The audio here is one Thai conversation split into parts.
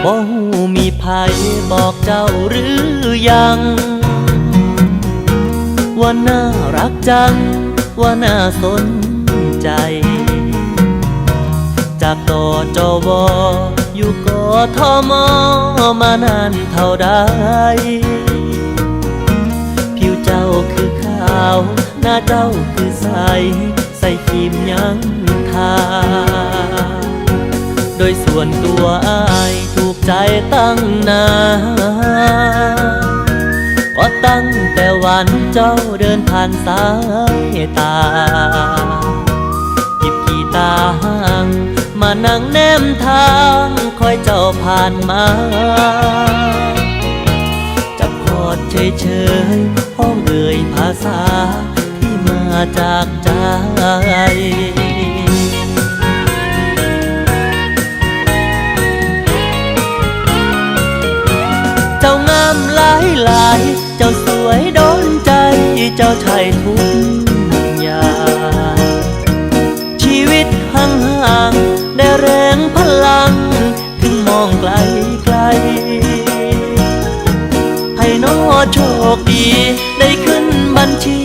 บ่ฮู้มีไผบอกเจ้าหรือยังว่าน่ารักจังว่าน่าสนใจจากตจวอยู่กทมมานานเท่าใดผิวเจ้าคือขาวหน้าเจ้าคือใสใส่ครีมยังทาโดยส่วนตัวอ้ายถูกใจตั้งนานก็ตั้งแต่วันเจ้าเดินผ่านสายตาหยิบกีตาร์ห้างมานั่งแนมทางคอยเจ้าผ่านมาจับคอดเฉยๆห้องเอ่ยภาษาที่มาจากใจเจ้างามหลายหลายเจ้าสวยโดนใจเจ้าใช่ทุกอย่างชีวิตห่างๆได้แรงพลังถึงมองไกลไกลให้น้อโชคดีได้ขึ้นบัญชี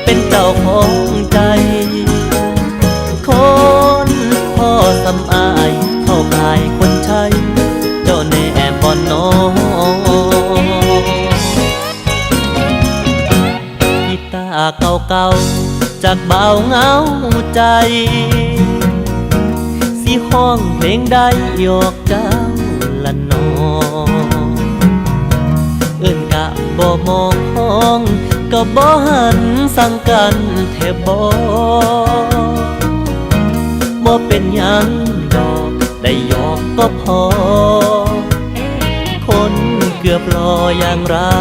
เป็นเจ้าของใจคนพ่อสำอายเข้าข่ายคนใช้เจ้าแน่บ่น้อกีตาร์เก่าๆจากเบาเงาใจสิห้องเพลงได้ยอกเจ้าละนอเอิ้นกะบ่มองห้องก็บ่หันสั่งกันแทบบ่เป็นหยังดอกได้ยอกก็พอคนเกือบรออย่างเรา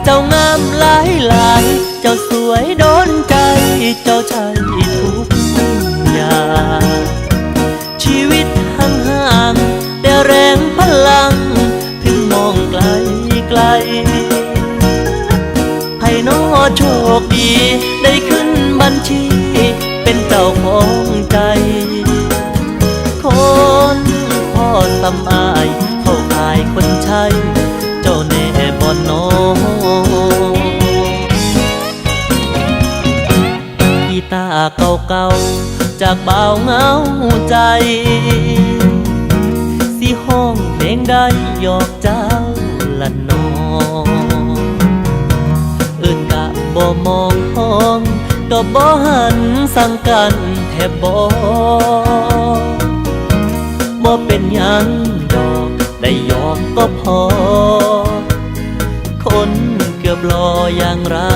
เจ้างามหลายหลายเจ้าสวยโดนใจเจ้าใช่ทุกอย่างชีวิตห่างๆแต่แรงพลังถึงมองไกลไกลให้น้อโชคดีได้ขึ้นบัญชีเป็นเจ้าของใจคนพ่อสำอายเข้าข่ายคนใช้เจ้าแน่บ่น้อกีตาร์เก่าๆจากเบาเงาใจสิห้องเพลงได้ยอกเจ้าละนอเอิ้นกะบ่มองห้องก็บ่หันสั่งกันแทบบ่เป็นหยังดอกได้ยอมก็พอคนเกือบรออย่างเรา